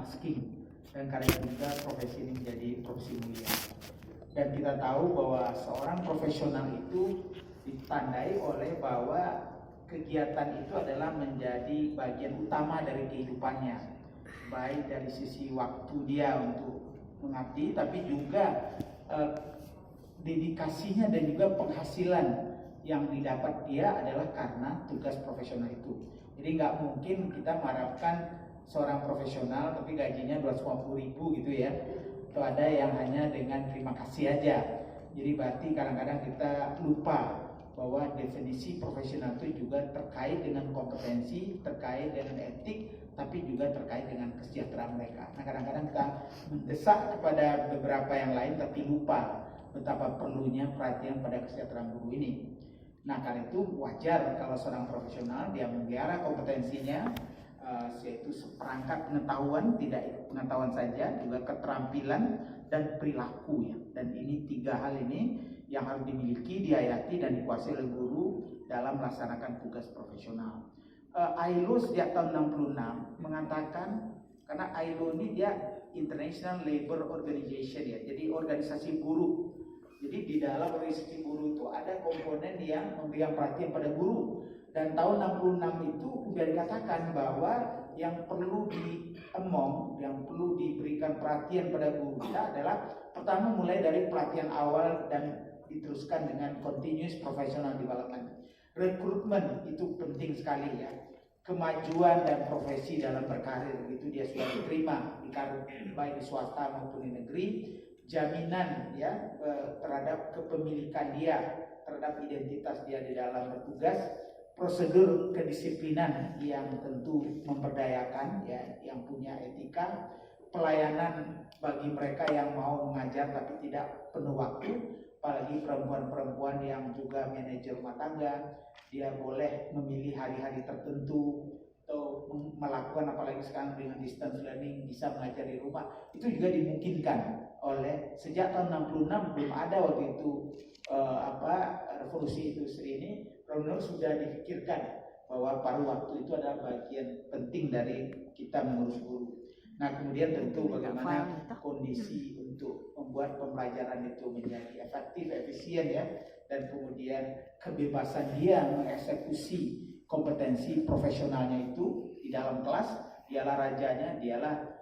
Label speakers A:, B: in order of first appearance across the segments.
A: multitasking, dan karena itu juga profesi ini menjadi profesi mulia. Dan kita tahu bahwa seorang profesional itu ditandai oleh bahwa kegiatan itu adalah menjadi bagian utama dari kehidupannya, baik dari sisi waktu dia untuk mengabdi, tapi juga dedikasinya dan juga penghasilan yang didapat dia adalah karena tugas profesional itu. Jadi nggak mungkin kita mengharapkan seorang profesional tapi gajinya 250.000 gitu ya. Itu ada yang hanya dengan terima kasih aja. Jadi berarti kadang-kadang kita lupa bahwa definisi profesional itu juga terkait dengan kompetensi, terkait dengan etik, tapi juga terkait dengan kesejahteraan mereka. Nah, kadang-kadang kita mendesak kepada beberapa yang lain tapi lupa betapa perlunya perhatian pada kesejahteraan guru ini. Nah, karena itu wajar kalau seorang profesional dia memelihara kompetensinya, yaitu seperangkat pengetahuan, tidak pengetahuan saja, juga keterampilan dan perilaku ya. Dan ini tiga hal ini yang harus dimiliki, dihayati dan dikuasai oleh guru dalam melaksanakan tugas profesional. ILO sejak tahun 66 mengatakan, karena ILO ini dia International Labour Organization ya, jadi organisasi buruh. Jadi di dalam organisasi buruh itu ada komponen yang memberikan perhatian pada guru. Dan tahun 66 itu sudah dikatakan bahwa yang perlu yang perlu diberikan perhatian pada guru kita adalah pertama mulai dari pelatihan awal dan diteruskan dengan continuous professional development. Rekrutmen itu penting sekali ya. Kemajuan dan profesi dalam berkarir itu dia sudah diterima baik di swasta maupun di negeri. Jaminan ya terhadap kepemilikan dia, terhadap identitas dia di dalam bertugas, prosedur kedisiplinan yang tentu memberdayakan ya, yang punya etika, pelayanan bagi mereka yang mau mengajar tapi tidak penuh waktu, apalagi perempuan-perempuan yang juga manajer rumah tangga, dia boleh memilih hari-hari tertentu atau melakukan, apalagi sekarang dengan distance learning bisa mengajar di rumah, itu juga dimungkinkan oleh sejak tahun 66. Belum ada waktu itu revolusi industri ini, benar-benar sudah dipikirkan bahwa paruh waktu itu adalah bagian penting dari kita mengurus guru. Nah, kemudian tentu bagaimana kondisi untuk membuat pembelajaran itu menjadi efektif, efisien ya, dan kemudian kebebasan dia mengeksekusi kompetensi profesionalnya itu di dalam kelas. Dialah rajanya, dialah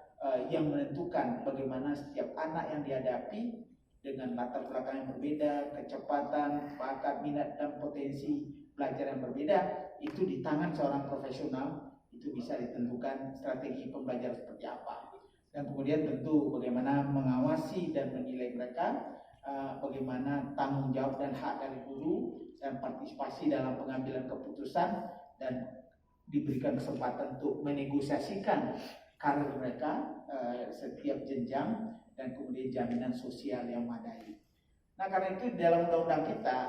A: yang menentukan bagaimana setiap anak yang dihadapi dengan latar belakang yang berbeda, kecepatan, bakat, minat, dan potensi belajar yang berbeda, itu di tangan seorang profesional itu bisa ditentukan strategi pembelajaran seperti apa. Dan kemudian tentu bagaimana mengawasi dan menilai mereka, bagaimana tanggung jawab dan hak dari guru, dan partisipasi dalam pengambilan keputusan, dan diberikan kesempatan untuk menegosiasikan karir mereka setiap jenjang, dan kemudian jaminan sosial yang memadai. Nah, karena itu dalam undang-undang kita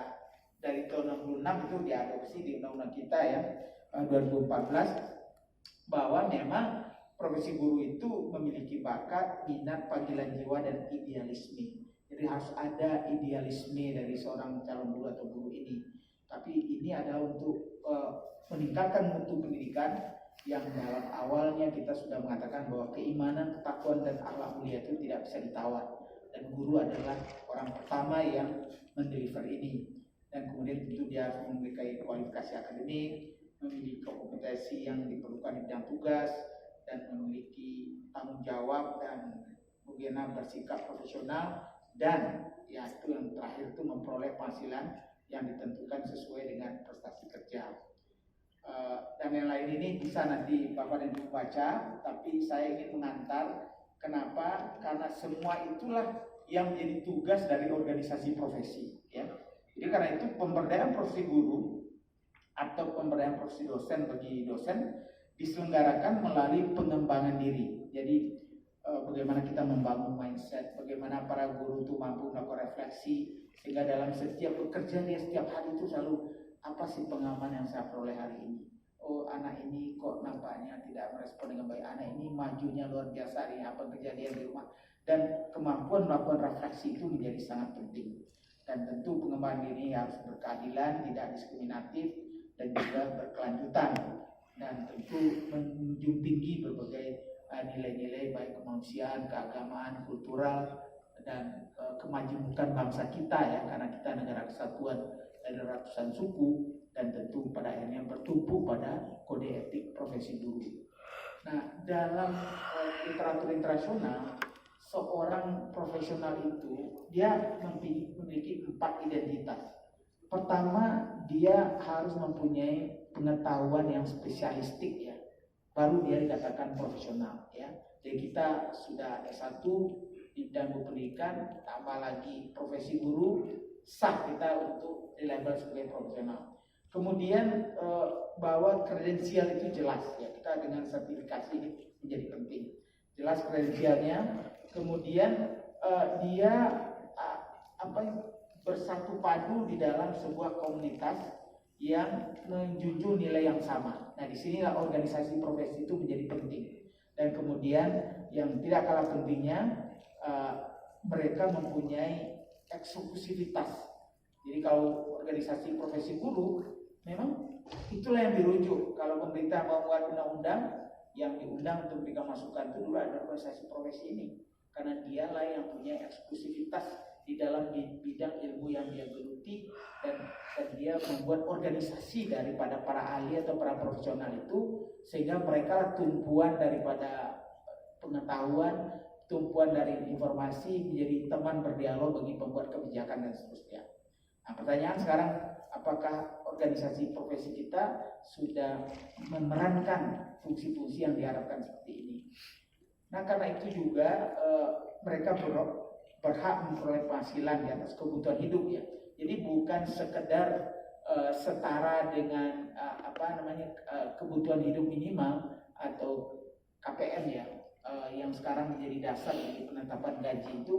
A: dari tahun 66 itu diadopsi di undang-undang kita ya 2014, bahwa memang profesi guru itu memiliki bakat, minat, panggilan jiwa, dan idealisme. Jadi harus ada idealisme dari seorang calon guru atau guru ini. Tapi ini adalah untuk meningkatkan mutu pendidikan yang dalam awalnya kita sudah mengatakan bahwa keimanan, ketakwaan, dan akhlak mulia itu tidak bisa ditawar. Dan guru adalah orang pertama yang mendeliver ini. Dan kemudian tentu dia harus memiliki kualifikasi akademik, memiliki kompetensi yang diperlukan di bidang tugas, dan memiliki tanggung jawab dan bagaimana bersikap profesional, dan ya itu yang terakhir itu memperoleh penghasilan yang ditentukan sesuai dengan prestasi kerja. Dan yang lain ini bisa nanti Bapak dan Ibu baca, tapi saya ingin mengantar. Kenapa? Karena semua itulah yang menjadi tugas dari organisasi profesi ya. Jadi karena itu pemberdayaan profesi guru atau pemberdayaan profesi dosen bagi dosen diselenggarakan melalui pengembangan diri. Jadi bagaimana kita membangun mindset, bagaimana para guru itu mampu melakukan refleksi, sehingga dalam setiap bekerja dia setiap hari itu selalu, apa sih pengalaman yang saya peroleh hari ini? Oh, anak ini kok nampaknya tidak merespon dengan baik, anak ini majunya luar biasa hari ini, apa kejadian di rumah. Dan kemampuan melakukan refleksi itu menjadi sangat penting. Dan tentu pengembangan diri harus berkeadilan, tidak diskriminatif, dan juga berkelanjutan. Dan tentu menjunjung tinggi berbagai nilai-nilai baik kemanusiaan, keagamaan, kultural, dan kemajemukan bangsa kita ya, karena kita negara kesatuan dari ratusan suku dan tentu pada akhirnya bertumpu pada kode etik profesi guru. Nah, dalam literatur internasional, seorang profesional itu dia memiliki 4 identitas. Pertama, dia harus mempunyai pengetahuan yang spesialistik ya, baru dia dikatakan profesional ya. Jadi kita sudah S1 di bidang pendidikan, tambah lagi profesi guru, sah kita untuk dilabel sebagai profesional. Kemudian bahwa kredensial itu jelas ya, kita dengan sertifikasi ini menjadi penting, jelas kredensialnya. Kemudian dia bersatu padu di dalam sebuah komunitas yang menjunjung nilai yang sama. Nah, disinilah organisasi profesi itu menjadi penting. Dan kemudian yang tidak kalah pentingnya, mereka mempunyai eksklusivitas. Jadi kalau organisasi profesi guru, memang itulah yang dirujuk. Kalau pemerintah mau membuat undang-undang, yang diundang untuk memberikan masukan itu dulu ada organisasi profesi ini, karena dialah yang punya eksklusivitas di dalam bidang ilmu yang dia geluti, dan dia membuat organisasi daripada para ahli atau para profesional itu, sehingga mereka tumpuan daripada pengetahuan, tumpuan dari informasi, menjadi teman berdialog bagi pembuat kebijakan dan seterusnya. Nah, pertanyaan sekarang, apakah organisasi profesi kita sudah memerankan fungsi-fungsi yang diharapkan seperti ini? Nah, karena itu juga mereka berhak memperoleh penghasilan di atas kebutuhan hidup ya. Jadi bukan sekedar setara dengan kebutuhan hidup minimal atau KPM ya, yang sekarang menjadi dasar dari penetapan gaji itu,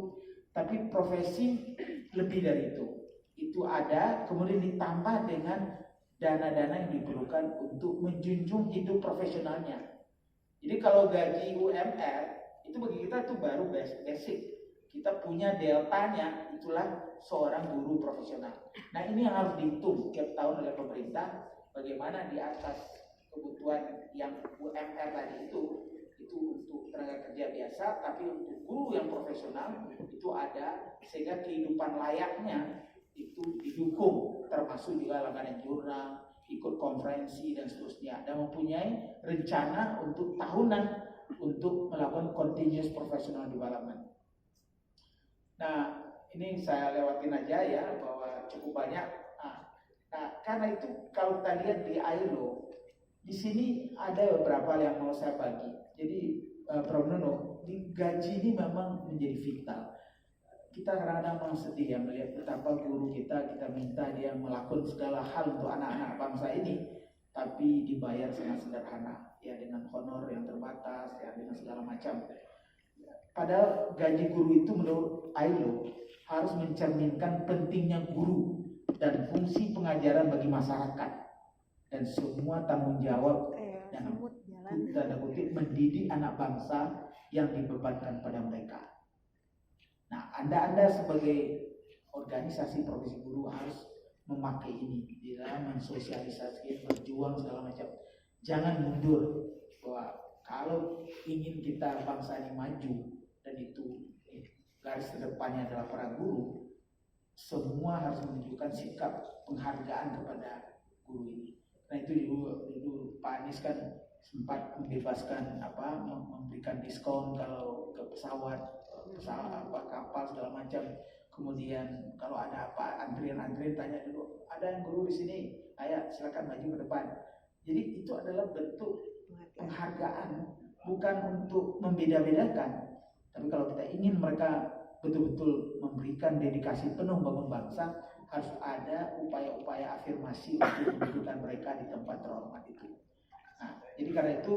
A: tapi profesi lebih dari itu. Itu ada, kemudian ditambah dengan dana-dana yang diperlukan untuk menjunjung hidup profesionalnya. Jadi kalau gaji UMR itu bagi kita itu baru basic. Kita punya deltanya, itulah seorang guru profesional. Nah, ini yang harus dihitung tiap tahun oleh pemerintah, bagaimana di atas kebutuhan yang UMR tadi itu untuk tenaga kerja biasa, tapi untuk guru yang profesional itu ada, sehingga kehidupan layaknya itu didukung, termasuk juga langganan jurnal, ikut konferensi dan seterusnya, dan mempunyai rencana untuk tahunan untuk melakukan continuous professional development. Nah, ini saya lewatin aja ya, bahwa cukup banyak. Nah, karena itu kalau kita lihat di ILO, di sini ada beberapa yang mau saya bagi. Jadi Prof. Nuno, di gaji ini memang menjadi vital. Kita kadang-kadang memang sedih ya melihat betapa guru kita minta dia melakukan segala hal untuk anak-anak bangsa ini, tapi dibayar sangat sederhana ya, dengan honor yang terbatas ya, dengan segala macam. Padahal gaji guru itu menurut ILO harus mencerminkan pentingnya guru dan fungsi pengajaran bagi masyarakat, dan semua tanggung jawab yang tanda kutip mendidik anak bangsa yang dibebankan pada mereka. Nah, Anda sebagai organisasi profesi guru harus memakai ini di dalam mensosialisasikan, berjuang segala macam. Jangan mundur, bahwa kalau ingin kita bangsa ini maju, dan itu garis terdepannya adalah para guru, semua harus menunjukkan sikap penghargaan kepada guru ini. Nah, itu dulu Pak Anies kan sempat membebaskan memberikan diskon kalau ke pesawat kapal segala macam. Kemudian kalau ada antrian tanya dulu, ada yang guru di sini, ayo silakan maju ke depan. Jadi itu adalah bentuk penghargaan, bukan untuk membeda-bedakan. Tapi kalau kita ingin mereka betul-betul memberikan dedikasi penuh bangun bangsa, harus ada upaya-upaya afirmasi untuk mendudukan mereka di tempat terhormat itu. Nah, jadi karena itu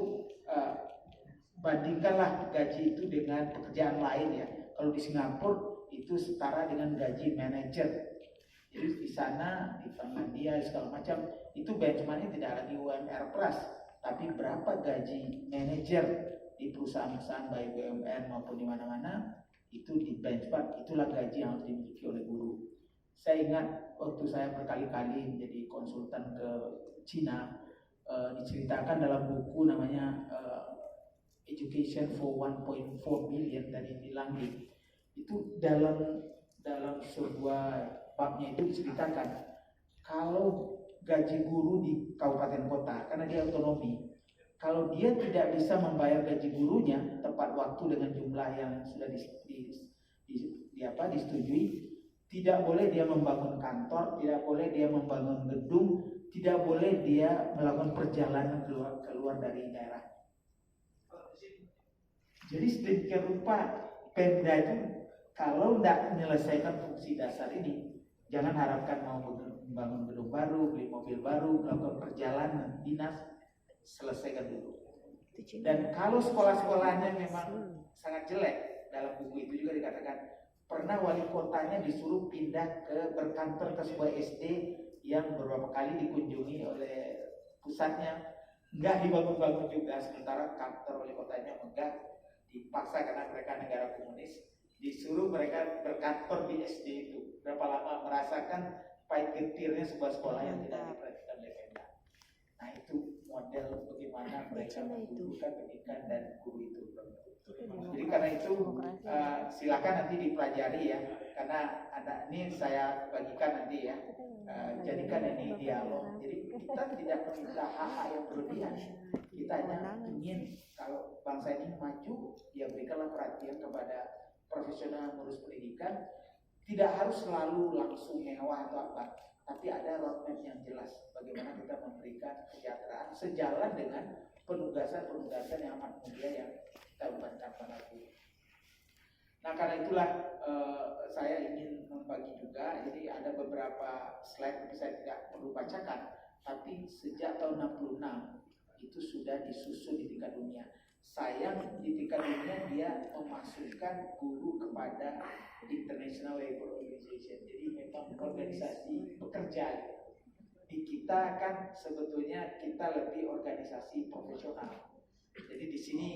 A: bandingkanlah gaji itu dengan pekerjaan lain ya. Kalau di Singapura itu setara dengan gaji manajer. Jadi di sana, di Finlandia segala macam, itu benchmarknya tidak lagi UMR plus, tapi berapa gaji manajer di perusahaan-perusahaan baik BUMN maupun di mana-mana, itu di benchmark, itulah gaji yang harus dimiliki oleh guru. Saya ingat waktu saya berkali-kali menjadi konsultan ke Cina, diceritakan dalam buku namanya Education for 1.4 million dari Dilanggi. Itu dalam sebuah babnya itu diceritakan kalau gaji guru di kabupaten kota, karena dia otonomi, kalau dia tidak bisa membayar gaji gurunya tepat waktu dengan jumlah yang sudah disetujui, tidak boleh dia membangun kantor, tidak boleh dia membangun gedung, tidak boleh dia melakukan perjalanan keluar dari daerah. Jadi sedemikian rupa Pemda itu kalau tidak menyelesaikan fungsi dasar ini, jangan harapkan mau membangun gedung baru, beli mobil baru, melakukan perjalanan dinas, selesaikan dulu. Dan kalau sekolah-sekolahnya memang sangat jelek, dalam buku itu juga dikatakan pernah wali kotanya disuruh pindah berkantor ke sebuah SD yang beberapa kali dikunjungi oleh pusatnya, nggak dibangun-bangun juga, sementara kantor wali kotanya megah, dipaksa karena mereka negara komunis, disuruh mereka berkantor di SD itu. Berapa lama merasakan pahit getirnya sebuah sekolah yang tidak diperhatikan oleh Pemda. Nah itu model bagaimana mereka mendudukkan pendidikan dan guru itu. Jadi karena itu silakan nanti dipelajari ya, karena ada ini saya bagikan nanti ya, jadikan ini dialog. Jadi kita tidak meminta hak-hak yang berlebihan, kita hanya ingin kalau bangsa ini maju, ya berikanlah perhatian kepada profesional mengurus pendidikan. Tidak harus selalu langsung mewah atau apa, tapi ada roadmap yang jelas bagaimana kita memberikan kesejahteraan sejalan dengan penugasan-penugasan yang amat mulia yang kita bebankan pada guru. Nah karena itulah saya ingin membagi juga, jadi ada beberapa slide yang saya tidak perlu bacakan, tapi sejak tahun 66 itu sudah disusun di tingkat dunia. Sayang di tingkat dunia dia memasukkan guru kepada International Labour Organization, jadi memang organisasi pekerja. Di kita kan sebetulnya kita lebih organisasi profesional. Jadi di sini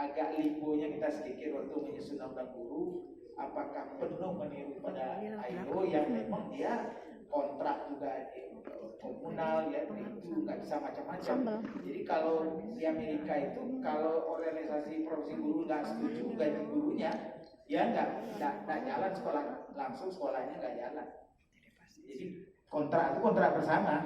A: agak limbonya kita sedikit waktu menyusun undang guru, apakah penuh meniru pada ILO yang memang dia kontrak juga di komunal ya, itu nggak bisa macam-macam. Jadi kalau di Amerika itu kalau organisasi profesi guru nggak setuju gaji gurunya, ya nggak jalan sekolah, langsung sekolahnya nggak jalan. Jadi kontrak itu kontrak bersama.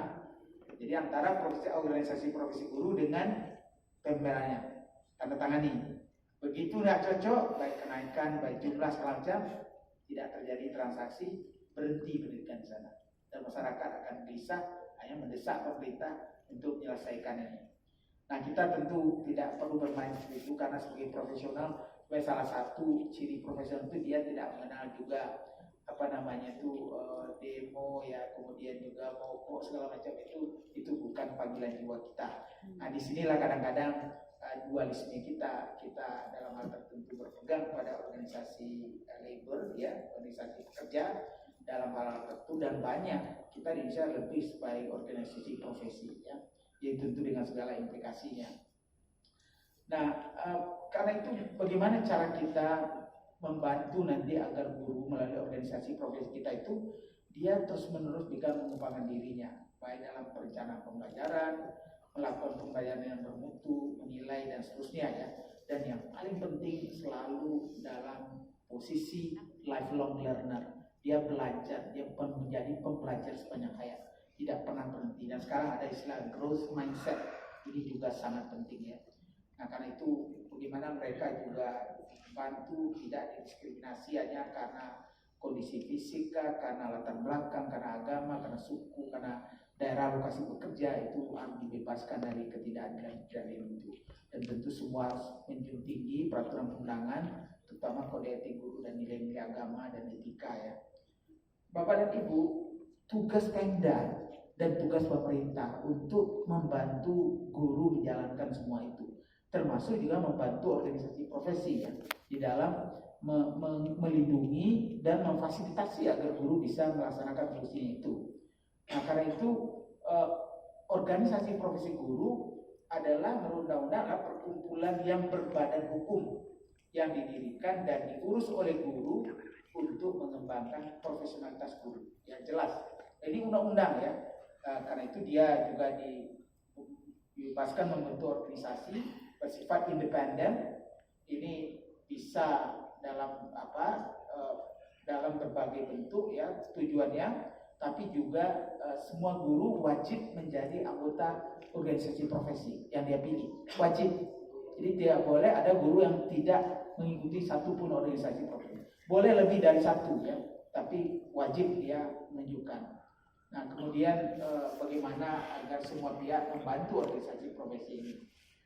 A: Jadi antara organisasi profesi guru dengan Pemdanya tanda tangani. Begitu nggak cocok, baik kenaikan, baik jumlah segala macam, tidak terjadi transaksi, berhenti pendidikan di sana. Dan masyarakat akan bisa hanya mendesak pemerintah untuk menyelesaikan ini. Nah kita tentu tidak perlu bermain seperti itu, karena sebagai profesional, salah satu ciri profesional itu dia tidak mengenal juga demo ya, kemudian juga mogok segala macam, itu bukan panggilan jiwa kita. Nah disinilah kadang-kadang dualisme kita dalam hal tertentu berpegang pada organisasi labor ya, organisasi pekerja dalam hal tertentu, dan banyak kita di Indonesia lebih sebagai organisasi profesi ya, yang tentu dengan segala implikasinya. Nah karena itu bagaimana cara kita membantu nanti agar guru melalui organisasi profesi kita itu dia terus-menerus bisa mengembangkan dirinya, baik dalam perencanaan pembelajaran, melakukan pembelajaran yang bermutu, menilai dan seterusnya ya. Dan yang paling penting selalu dalam posisi lifelong learner, dia belajar, dia menjadi pembelajar sepanjang hayat, tidak pernah berhenti. Dan sekarang ada istilah growth mindset, ini juga sangat penting ya. Nah karena itu bagaimana mereka juga bantu tidak didiskriminasi hanya karena kondisi fisik, karena latar belakang, karena agama, karena suku, karena daerah lokasi bekerja, itu harus dibebaskan dari ketidakadilan itu. Dan tentu semua harus menjunjung tinggi peraturan perundangan, terutama kode etik guru dan nilai-nilai agama dan etika ya. Bapak dan Ibu, tugas Pemda dan tugas pemerintah untuk membantu guru menjalankan semua itu, termasuk juga membantu organisasi profesi ya, di dalam melindungi dan memfasilitasi agar guru bisa melaksanakan fungsinya itu. Nah karena itu organisasi profesi guru adalah menurut undang-undang perkumpulan yang berbadan hukum yang didirikan dan diurus oleh guru untuk mengembangkan profesionalitas guru. Yang jelas, ini undang-undang ya. Karena itu dia juga dibebaskan membentuk organisasi bersifat independen. Ini bisa dalam dalam berbagai bentuk ya tujuannya, tapi juga semua guru wajib menjadi anggota organisasi profesi yang dia pilih, wajib. Jadi tidak boleh ada guru yang tidak mengikuti satupun organisasi profesi. Boleh lebih dari satu ya, tapi wajib dia menunjukkan. Nah kemudian bagaimana agar semua pihak membantu organisasi profesi ini?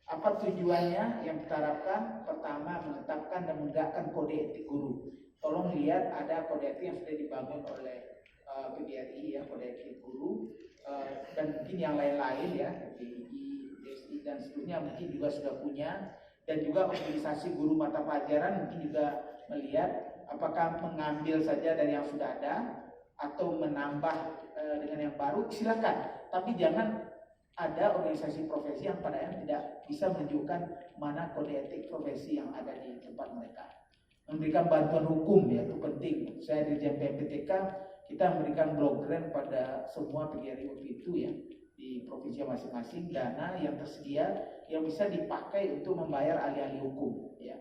A: Apa tujuannya yang kita harapkan? Pertama, menetapkan dan menegakkan kode etik guru. Tolong lihat ada kode etik yang sudah dibangun oleh PGRI ya, kode etik guru, dan mungkin yang lain-lain ya, PGI, DSI dan seterusnya mungkin juga sudah punya, dan juga organisasi guru mata pelajaran mungkin juga melihat apakah mengambil saja dari yang sudah ada atau menambah dengan yang baru, silakan. Tapi jangan ada organisasi profesi yang pada akhirnya tidak bisa menunjukkan mana kode etik profesi yang ada di tempat mereka. Memberikan bantuan hukum ya, itu penting. Saya di PMPTK, kita memberikan blog grant pada semua PGRI waktu itu ya, di provinsi masing-masing, dana yang tersedia yang bisa dipakai untuk membayar ahli-ahli hukum ya.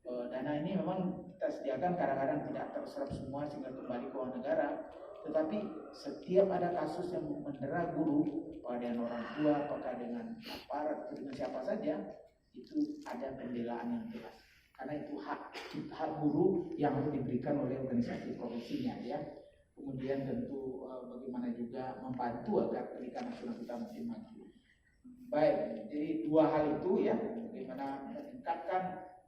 A: Dana ini memang kita sediakan, kadang-kadang tidak terserap semua sehingga kembali ke uang negara, tetapi setiap ada kasus yang mendera guru, apakah dengan orang tua, apakah dengan aparat, atau dengan siapa saja, itu ada pembelaan yang jelas. Karena itu hak guru yang harus diberikan oleh organisasi profesinya ya. Kemudian tentu bagaimana juga membantu agar pendidikan nasional kita makin maju. Baik, jadi dua hal itu ya, bagaimana meningkatkan,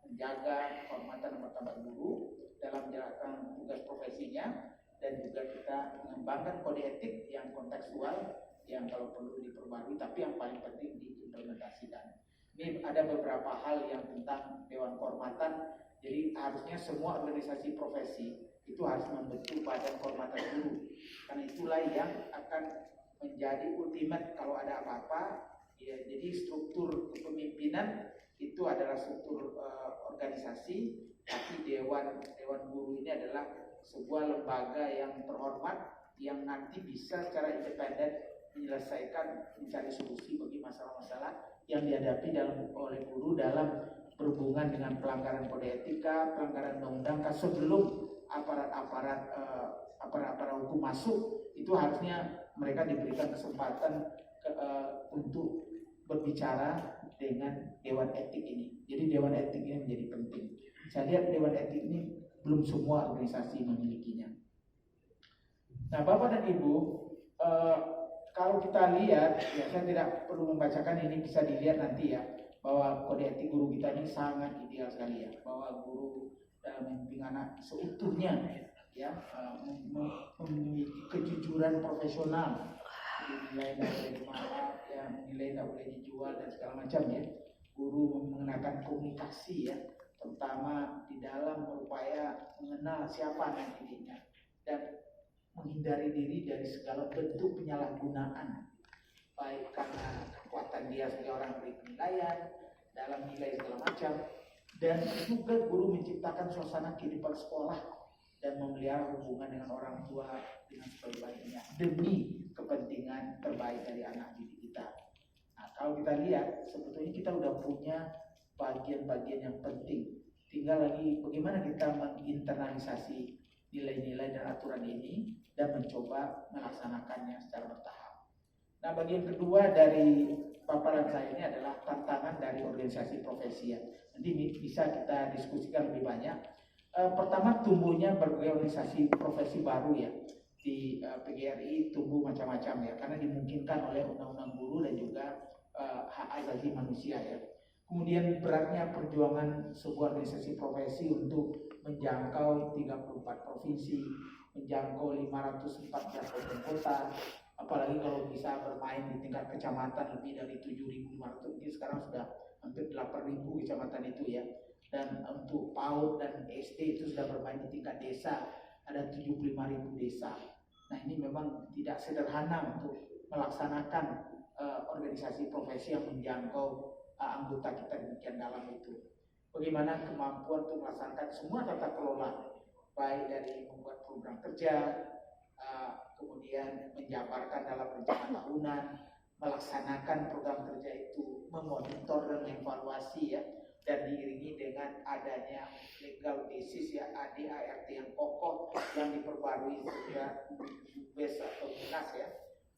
A: menjaga kehormatan dan martabat guru dalam menjalankan tugas profesinya, dan juga kita mengembangkan kode etik yang kontekstual, yang kalau perlu diperbarui, tapi yang paling penting diimplementasikan. Ini ada beberapa hal yang tentang Dewan Kehormatan. Jadi harusnya semua organisasi profesi itu harus membentuk badan kehormatan guru, karena itulah yang akan menjadi ultimate kalau ada apa-apa ya. Jadi struktur kepemimpinan itu adalah struktur organisasi, tapi dewan guru ini adalah sebuah lembaga yang terhormat yang nanti bisa secara independen menyelesaikan, mencari solusi bagi masalah-masalah yang dihadapi oleh guru dalam berhubungan dengan pelanggaran kode etika, pelanggaran undang-undang. Sebelum aparat hukum masuk, itu harusnya mereka diberikan kesempatan untuk berbicara dengan dewan etik ini. Jadi dewan etik ini menjadi penting. Saya lihat dewan etik ini belum semua organisasi memilikinya. Nah, Bapak dan Ibu, kalau kita lihat, ya saya tidak perlu membacakan, ini bisa dilihat nanti ya, bahwa kode etik guru kita ini sangat ideal sekali ya, bahwa guru dalam membimbing anak seutuhnya ya, memiliki kejujuran profesional, nilai tidak boleh dimaaf ya, nilai tidak boleh dijual dan segala macam ya. Guru mengenakan komunikasi ya, terutama di dalam berupaya mengenal siapa anak didiknya dan menghindari diri dari segala bentuk penyalahgunaan, baik karena kekuatan dia sebagai orang beri penilaian, dalam nilai segala macam, dan juga guru menciptakan suasana kehidupan sekolah dan memelihara hubungan dengan orang tua dengan sebaik-baiknya demi kepentingan terbaik dari anak didik kita. Nah, kalau kita lihat sebetulnya kita udah punya bagian-bagian yang penting, tinggal lagi bagaimana kita menginternalisasi nilai-nilai dan aturan ini dan mencoba melaksanakannya secara bertahap. Nah, bagian kedua dari paparan saya ini adalah tantangan dari organisasi profesi ya. Nanti bisa kita diskusikan lebih banyak. Pertama, tumbuhnya berbagai organisasi profesi baru ya. Di PGRI tumbuh macam-macam ya, karena dimungkinkan oleh undang-undang guru dan juga hak asasi manusia ya. Kemudian beratnya perjuangan sebuah organisasi profesi untuk menjangkau 34 provinsi, menjangkau 514 kabupaten kota, apalagi kalau bisa bermain di tingkat kecamatan lebih dari 7.500, mungkin sekarang sudah hampir 8.000 kecamatan itu ya. Dan untuk PAUD dan SD itu sudah bermain di tingkat desa, ada 75.000 desa. Nah, ini memang tidak sederhana untuk melaksanakan organisasi profesi yang menjangkau anggota kita demikian dalam itu. Bagaimana kemampuan untuk melaksanakan semua tata kelola, baik dari membuat program kerja, kemudian menjabarkan dalam rencana tahunan, melaksanakan program kerja itu, memonitor dan mengevaluasi ya, dan diiringi dengan adanya legal basis ya, ADART yang kokoh yang diperbarui sehingga UBES atau MINAS ya,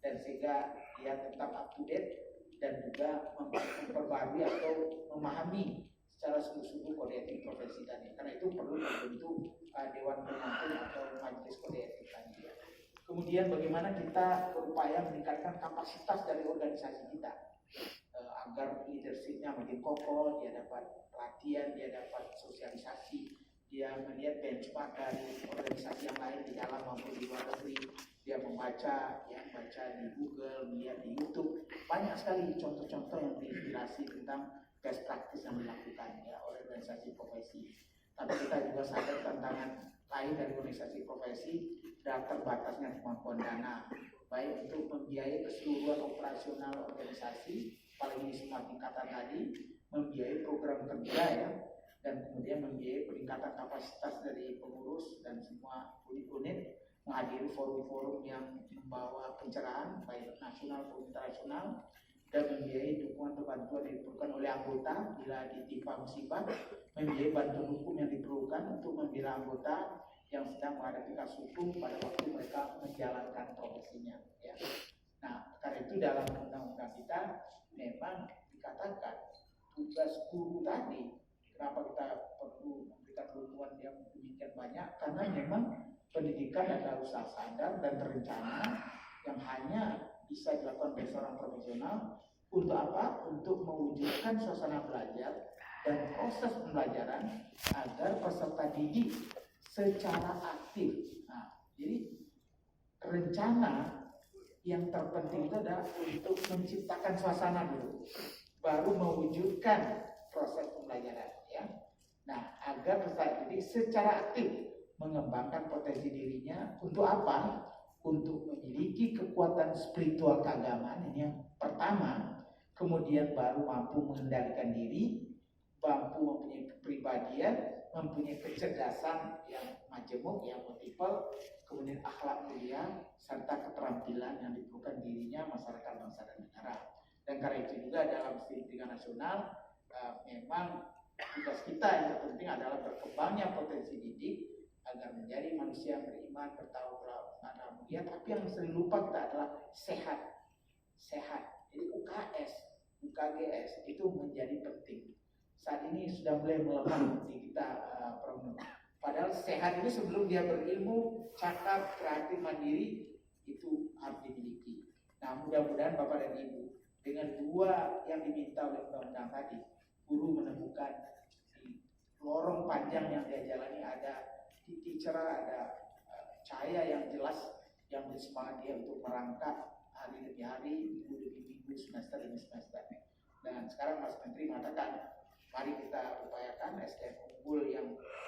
A: dan sehingga dia tetap up to date dan juga memperbarui atau memahami secara sungguh-sungguh kode etik profesi tadi. Karena itu perlu membentuk Dewan Pengatur atau Majelis Kode Etik tadi ya. Kemudian bagaimana kita berupaya meningkatkan kapasitas dari organisasi kita agar leadershipnya makin kokoh, dia dapat pelatihan, dia dapat sosialisasi, dia melihat benchmark dari organisasi yang lain di dalam maupun di luar negeri, dia membaca, ya baca di Google, melihat di YouTube, banyak sekali contoh-contoh yang menginspirasi tentang best practice yang dilakukan ya oleh organisasi profesi. Tapi kita juga sadar tantangan lain dari organisasi profesi dan terbatasnya kemampuan dana, baik untuk membiayai keseluruhan operasional organisasi, apalagi di semua tingkatan tadi, membiayai program kerja ya, dan kemudian membiayai peningkatan kapasitas dari pengurus dan semua unit-unit, menghadiri forum-forum yang membawa pencerahan baik nasional maupun internasional, dan membiayai dukungan atau bantuan yang diperlukan oleh anggota bila ditimpa musibah, membiayai bantuan hukum yang diperlukan untuk membela anggota yang sedang menghadapi kasus hukum pada waktu mereka menjalankan profesinya ya. Nah, karena itu dalam undang-undang kita memang dikatakan tugas guru tadi, kenapa kita perlu memberikan dukungan yang demikian banyak, karena memang pendidikan adalah usaha sadar dan terencana yang hanya bisa dilakukan oleh seorang profesional. Untuk apa? Untuk mewujudkan suasana belajar dan proses pembelajaran agar peserta didik secara aktif. Nah, jadi rencana yang terpenting itu adalah untuk menciptakan suasana dulu, baru mewujudkan proses pembelajaran ya. Nah, agar peserta didik secara aktif mengembangkan potensi dirinya untuk apa? Untuk memiliki kekuatan spiritual keagamaan, ini yang pertama. Kemudian baru mampu mengendalikan diri, mampu mempunyai kepribadian, mempunyai kecerdasan yang majemuk, yang multiple, kemudian akhlak mulia, serta keterampilan yang diperlukan dirinya, masyarakat, bangsa, dan negara. Dan karena itu juga dalam pendidikan nasional memang tugas kita yang terpenting adalah berkembangnya potensi didik agar menjadi manusia beriman, bertawakal, mulia. Tapi yang sering lupa kita adalah sehat. Jadi UKGS itu menjadi penting. Saat ini sudah mulai melemah di kita padahal sehat itu sebelum dia berilmu, cakap, kreatif, mandiri itu harus dimiliki. Nah, mudah-mudahan Bapak dan Ibu dengan dua yang diminta oleh undang-undang tadi, guru menemukan di lorong panjang yang dia jalani ada titik cerah, ada cahaya yang jelas yang bersemangat dia untuk merangkak hari demi hari, minggu demi minggu, semester demi semester. Dan sekarang Mas Menteri mengatakan, mari kita upayakan SDM unggul yang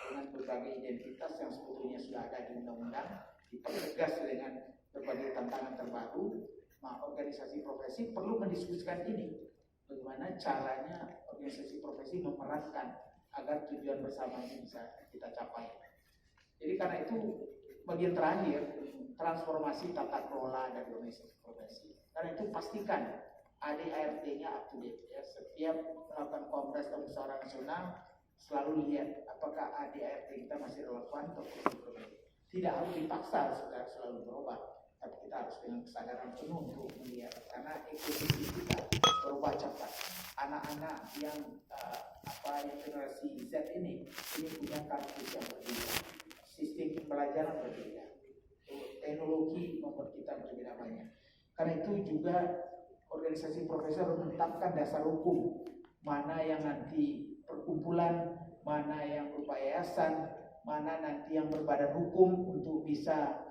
A: dengan berbagai identitas yang sebetulnya sudah ada di undang-undang, dipertegas dengan berbagai tantangan terbaru. Nah, organisasi profesi perlu mendiskusikan ini, bagaimana caranya organisasi profesi memerankan agar tujuan bersama ini bisa kita capai. Jadi karena itu bagian terakhir, transformasi tata kelola dari organisasi profesi. Karena itu pastikan ADART-nya up to date ya. Setiap melakukan kongres atau musyawarah nasional selalu lihat apakah ADART kita masih relevan atau belum. Tidak harus dipaksa selalu berubah, tapi kita harus dengan kesadaran penuh untuk melihat karena ekonomi kita berubah cepat. Anak-anak yang generasi Z ini punya karakteristik yang berbeda, sistem pembelajaran berbeda, teknologi membuat kita berbeda banyak. Karena itu juga organisasi profesor menetapkan dasar hukum, mana yang nanti perkumpulan, mana yang berupa yayasan, mana nanti yang berbadan hukum untuk bisa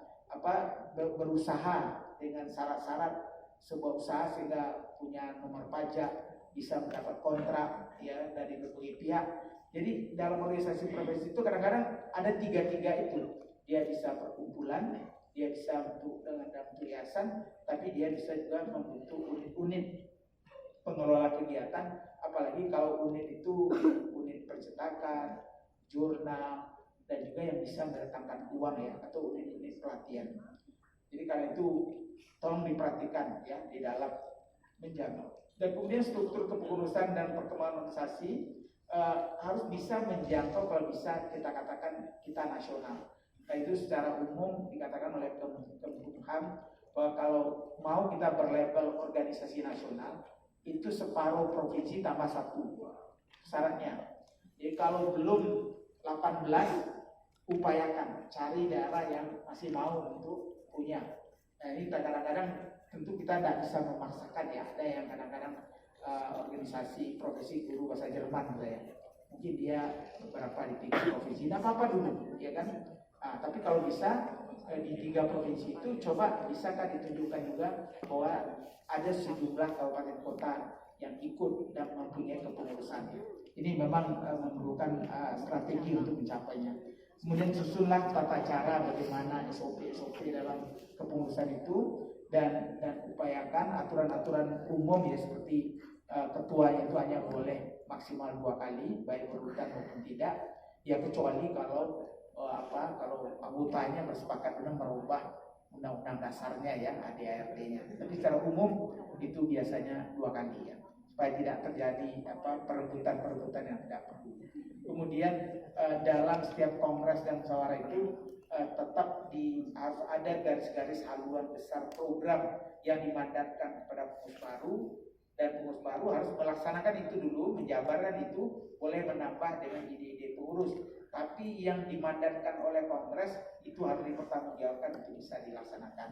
A: berusaha dengan syarat-syarat sebuah usaha sehingga punya nomor pajak, bisa mendapat kontrak ya dari berbagai pihak. Jadi dalam organisasi profesi itu kadang-kadang ada tiga-tiga itu. Dia bisa perkumpulan, dia bisa bentuk dengan yayasan, tapi dia bisa juga membentuk unit-unit pengelola kegiatan. Apalagi kalau unit itu unit percetakan, jurnal, dan juga yang bisa mendatangkan uang ya, atau unit-unit pelatihan. Jadi karena itu tolong diperhatikan ya di dalam menjangkau. Dan kemudian struktur kepengurusan dan perkembangan organisasi harus bisa menjangkau, kalau bisa kita katakan kita nasional. Nah itu secara umum dikatakan oleh Kemenkumham bahwa kalau mau kita berlabel organisasi nasional itu separuh provinsi tambah 1 syaratnya. Jadi kalau belum 18, upayakan cari daerah yang masih mau untuk punya. Nah ini kadang-kadang tentu kita tidak bisa memaksakan ya. Ada yang kadang-kadang organisasi profesi guru bahasa Jerman ya. Mungkin dia beberapa di 3 provinsi, tidak apa-apa dulu, ya kan? Tapi kalau bisa di 3 provinsi itu coba bisakah ditunjukkan juga bahwa ada sejumlah kabupaten kota yang ikut dan mempunyai kepengurusan. Ini memang memerlukan strategi untuk mencapainya. Kemudian susunlah tata cara bagaimana SOP dalam kepengurusan itu dan upayakan aturan-aturan umum ya seperti ketua itu hanya boleh maksimal 2 kali baik berurutan maupun tidak ya, kecuali kalau kalau anggotanya bersepakat dengan merubah undang-undang dasarnya ya ADART-nya. Tapi secara umum itu biasanya 2 kali ya, supaya tidak terjadi perebutan yang tidak perlu. Kemudian dalam setiap kongres dan musyawarah itu tetap harus ada garis-garis haluan besar program yang dimandatkan kepada pengurus baru, dan pengurus baru harus melaksanakan itu dulu, menjabarkan itu, boleh menambah dengan ide-ide pengurus, tapi yang dimandatkan oleh kongres itu harus dipertanggungjawabkan untuk bisa dilaksanakan.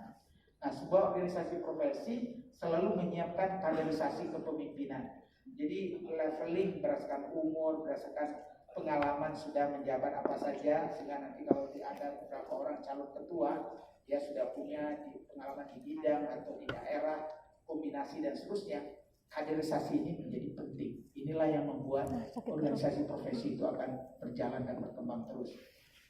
A: Nah, sebuah organisasi profesi selalu menyiapkan kaderisasi kepemimpinan. Jadi leveling berdasarkan umur, berdasarkan pengalaman sudah menjabat apa saja, sehingga nanti kalau ada beberapa orang calon ketua dia sudah punya pengalaman di bidang atau di daerah, kombinasi dan seterusnya. Kaderisasi ini menjadi penting. Inilah yang membuat organisasi profesi itu akan berjalan dan berkembang terus.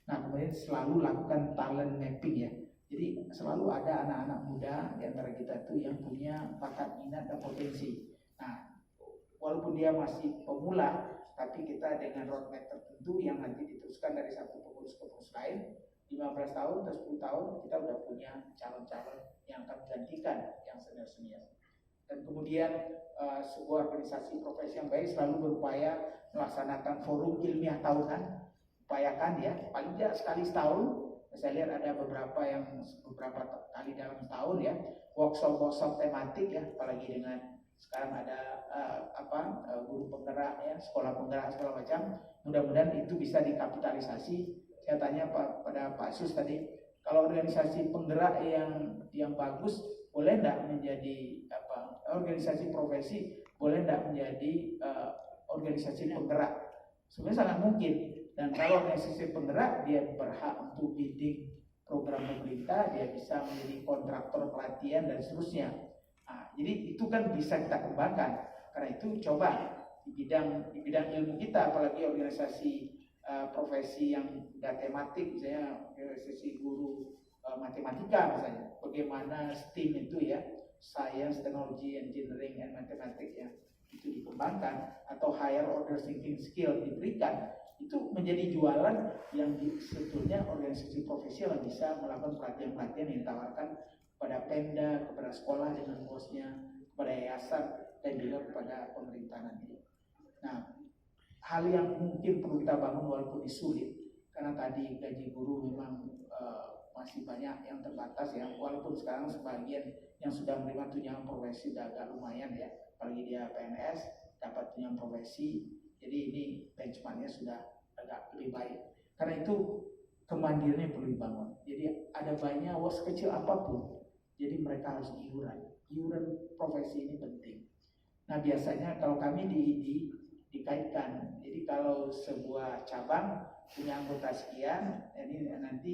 A: Nah, kemudian selalu lakukan talent mapping ya. Jadi selalu ada anak-anak muda di antara kita itu yang punya bakat, minat dan potensi. Nah, walaupun dia masih pemula, tapi kita dengan roadmap tertentu yang nanti diteruskan dari satu pengurus ke pengurus lain, 15 tahun atau 10 tahun kita udah punya calon-calon yang akan menggantikan yang senior-senior. Dan kemudian sebuah organisasi profesi yang baik selalu berupaya melaksanakan forum ilmiah tahunan. Upayakan ya, paling tidak sekali setahun. Saya lihat ada beberapa kali dalam tahun ya, workshop tematik ya, apalagi dengan sekarang ada guru penggerak ya, sekolah penggerak segala macam. Mudah-mudahan itu bisa dikapitalisasi. Saya tanya pada Pak Sus tadi, kalau organisasi penggerak yang bagus boleh enggak menjadi organisasi profesi, boleh enggak menjadi organisasi penggerak? Sebenarnya sangat mungkin. Dan kalau organisasi penggerak dia berhak untuk bidding program pemerintah, dia bisa menjadi kontraktor pelatihan dan seterusnya. Nah, jadi itu kan bisa kita kembangkan. Karena itu coba di bidang ilmu kita, apalagi organisasi profesi yang sudah tematik, misalnya organisasi guru matematika misalnya, bagaimana STEAM itu ya, Science, Technology, Engineering, and Mathematics ya, itu dikembangkan, atau higher order thinking skill diberikan. Itu menjadi jualan yang sebetulnya organisasi profesi yang bisa melakukan pelatihan-pelatihan yang ditawarkan kepada Pemda, kepada sekolah dengan bosnya, kepada yayasan, dan juga kepada pemerintah nanti. Nah, hal yang mungkin perlu kita bangun walaupun sulit, karena tadi gaji guru memang masih banyak yang terbatas ya, walaupun sekarang sebagian yang sudah menerima tunjangan profesi sudah agak lumayan ya, apalagi dia PNS dapat tunjangan profesi. Jadi ini benchmarknya sudah agak lebih baik. Karena itu kemandiriannya perlu dibangun. Jadi ada banyak sekecil apapun, jadi mereka harus iuran profesi ini penting. Nah biasanya kalau kami dikaitkan, jadi kalau sebuah cabang punya anggota sekian, ini nanti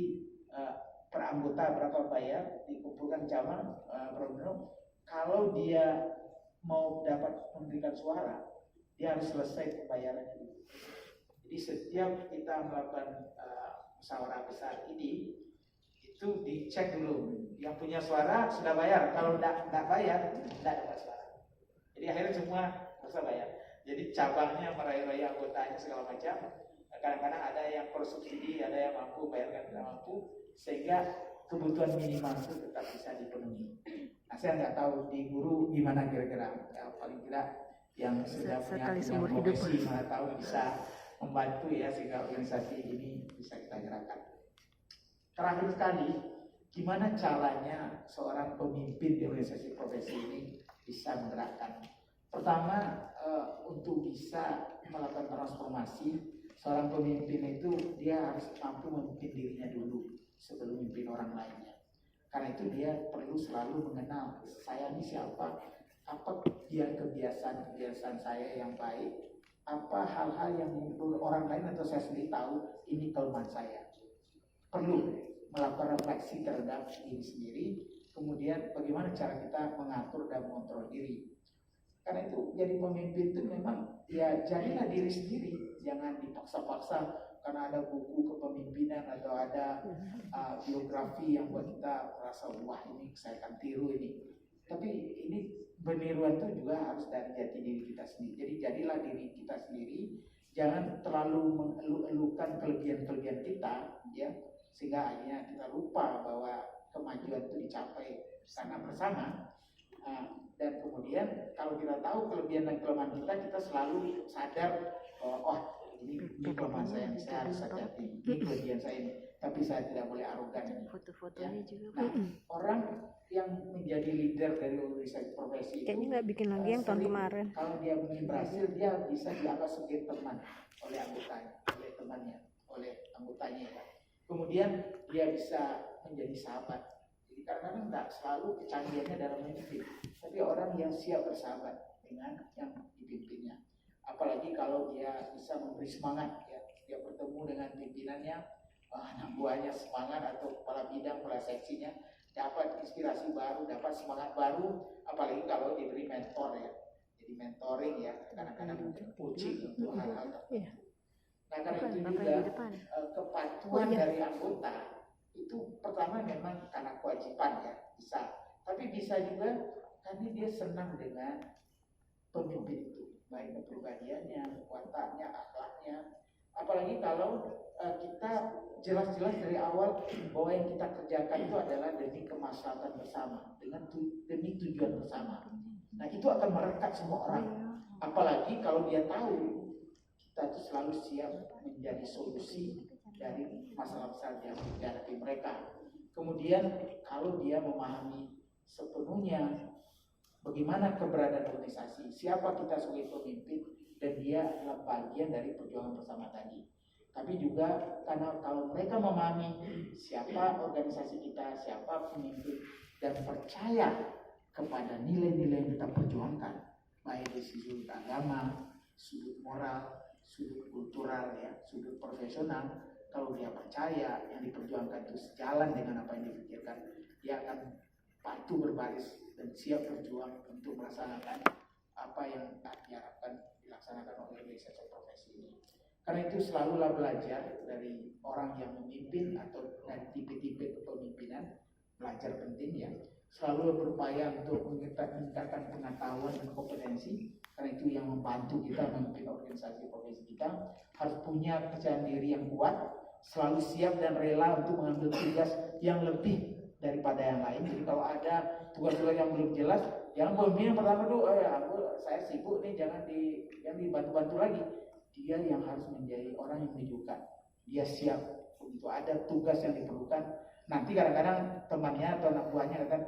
A: per anggota berapa bayar, dikumpulkan cabang kalau dia mau dapat memberikan suara, dia harus selesai pembayarannya dulu. Jadi setiap kita melakukan musyawarah besar ini, itu dicek dulu. Yang punya suara sudah bayar, kalau tidak bayar, tidak dapat suara. Jadi akhirnya semua harus bayar. Jadi cabangnya meraih-raih anggotanya segala macam. Kadang-kadang ada yang bersubsidi, ada yang mampu bayarkan, tidak mampu, sehingga kebutuhan minimal itu tetap bisa dipenuhi. Nah, saya nggak tahu di guru gimana kira-kira, ya, paling tidak yang sudah punya profesi mana tahu bisa membantu ya sehingga organisasi ini bisa kita gerakkan. Terakhir sekali, gimana caranya seorang pemimpin di organisasi profesi ini bisa menggerakkan? Pertama, untuk bisa melakukan transformasi, seorang pemimpin itu dia harus mampu memimpin dirinya dulu sebelum memimpin orang lainnya. Karena itu dia perlu selalu mengenal saya ini siapa, apa dia kebiasaan saya yang baik, apa hal-hal yang menurut orang lain atau saya sendiri tahu ini kelemahan saya. Perlu melakukan refleksi terhadap diri sendiri, kemudian bagaimana cara kita mengatur dan mengontrol diri. Karena itu jadi pemimpin itu memang ya jadilah diri sendiri, jangan dipaksa-paksa karena ada buku kepemimpinan atau ada biografi yang buat kita merasa wah ini saya akan tiru ini. Tapi ini peniruan itu juga harus dari jati diri kita sendiri. Jadi jadilah diri kita sendiri, jangan terlalu mengeluh-elukan kelebihan-kelebihan kita, ya, sehingga akhirnya kita lupa bahwa kemajuan itu dicapai karena bersama. Dan kemudian kalau kita tahu kelebihan dan kelemahan kita, kita selalu sadar bahwa oh ini kelemahan saya harus hati-hati, ini kelebihan saya ini, tapi saya tidak boleh arogan ini.
B: Foto-fotonya juga.
A: Nah, orang yang menjadi leader dari organisasi profesi itu
B: kayaknya nggak bikin lagi yang tahun kemarin.
A: Kalau dia ingin berhasil, dia bisa dianggap sebagai teman oleh anggotanya, ya. Kemudian dia bisa menjadi sahabat. Jadi kadang-kadang tidak selalu kecanggihannya dalam memimpin, tapi orang yang siap bersahabat dengan yang dipimpinnya. Apalagi kalau dia bisa memberi semangat, ya, dia bertemu dengan pimpinannya, anak buahnya semangat atau kepala bidang, kepala seksinya, dapat inspirasi baru, dapat semangat baru, apalagi kalau diberi mentor, ya. Jadi mentoring, ya, kadang-kadang mungkin coaching untuk hal-hal tertentu. Nah, karena itu juga kepatuhan dari anggota itu pertama memang karena kewajiban, ya, bisa, tapi bisa juga karena dia senang dengan pemimpin itu, baik kepribadiannya, kekuatannya, akhlaknya. Apalagi kalau kita jelas-jelas dari awal bahwa yang kita kerjakan itu adalah demi kemaslahatan bersama, demi tujuan bersama. Nah, itu akan merekat semua orang. Apalagi kalau dia tahu kita itu selalu siap menjadi solusi dari masalah besar yang dihadapi mereka. Kemudian kalau dia memahami sepenuhnya bagaimana keberadaan organisasi, siapa kita sebagai pemimpin, dan dia adalah bagian dari perjuangan bersama tadi. Tapi juga karena kalau mereka memahami siapa organisasi kita, siapa pemimpin, dan percaya kepada nilai-nilai yang kita perjuangkan, baik dari sudut agama, sudut moral, sudut kultural, ya, sudut profesional, kalau dia percaya yang diperjuangkan itu sejalan dengan apa yang dipikirkan, dia akan patuh berbaris dan siap berjuang untuk melaksanakan apa yang diharapkan dilaksanakan oleh organisasi profesi ini. Karena itu selalulah belajar dari orang yang memimpin atau dari tipe-tipe kepemimpinan, belajar penting, ya. Selalu berupaya untuk meningkatkan pengetahuan dan kompetensi, karena itu yang membantu kita memimpin organisasi profesi kita. Harus punya kepercayaan diri yang kuat, selalu siap dan rela untuk mengambil tugas yang lebih daripada yang lain. Jadi kalau ada tugas-tugas yang belum jelas, jangan pemimpin yang pertama dulu, saya sibuk nih, jangan dibantu-bantu lagi. Dia yang harus menjadi orang yang menunjukkan dia siap untuk ada tugas yang diperlukan. Nanti kadang-kadang temannya atau anak buahnya katakan,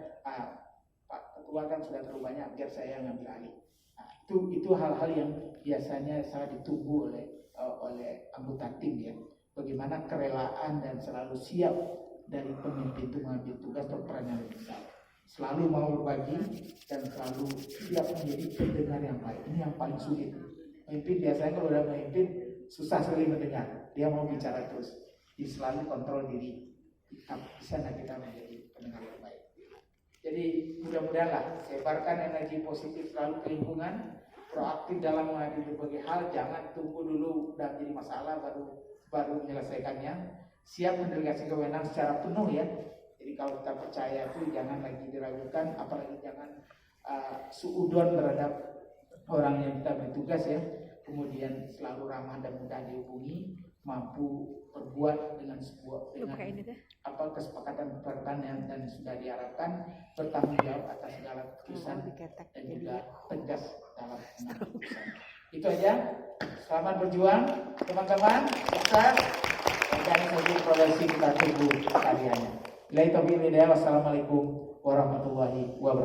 A: Pak Ketua kan sudah terlalu banyak, biar saya yang ngambil alih. Nah, itu hal-hal yang biasanya sangat ditunggu oleh anggota tim, ya. Bagaimana kerelaan dan selalu siap dari pemimpin itu mengambil tugas atau peran yang lebih besar. Selalu mau berbagi dan selalu siap menjadi pendengar yang baik. Ini yang paling sulit. Pemimpin biasanya kalau udah memimpin susah sekali mendengar. Dia mau bicara terus. Jadi selalu kontrol diri. Bisa nggak kita menjadi pendengar yang baik? Jadi mudah-mudahan sebarkan energi positif selalu ke lingkungan, proaktif dalam menghadapi berbagai hal. Jangan tunggu dulu udah jadi masalah baru menyelesaikannya. Siap mendelegasi kewenangan secara penuh, ya. Jadi kalau kita percaya itu jangan lagi diragukan, apalagi jangan suudon terhadap orang yang kita beri tugas, ya. Kemudian selalu ramah dan mudah dihubungi, mampu berbuat dengan sebuah
B: Buka ini deh.
A: kesepakatan pertanian dan sudah diharapkan bertanggung jawab atas segala keputusan dan juga tegas dalam mengambil keputusan. Itu aja. Selamat berjuang teman-teman. Sukses. Organisasi profesi kita tunggu kalian. Wassalamualaikum warahmatullahi wabarakatuh.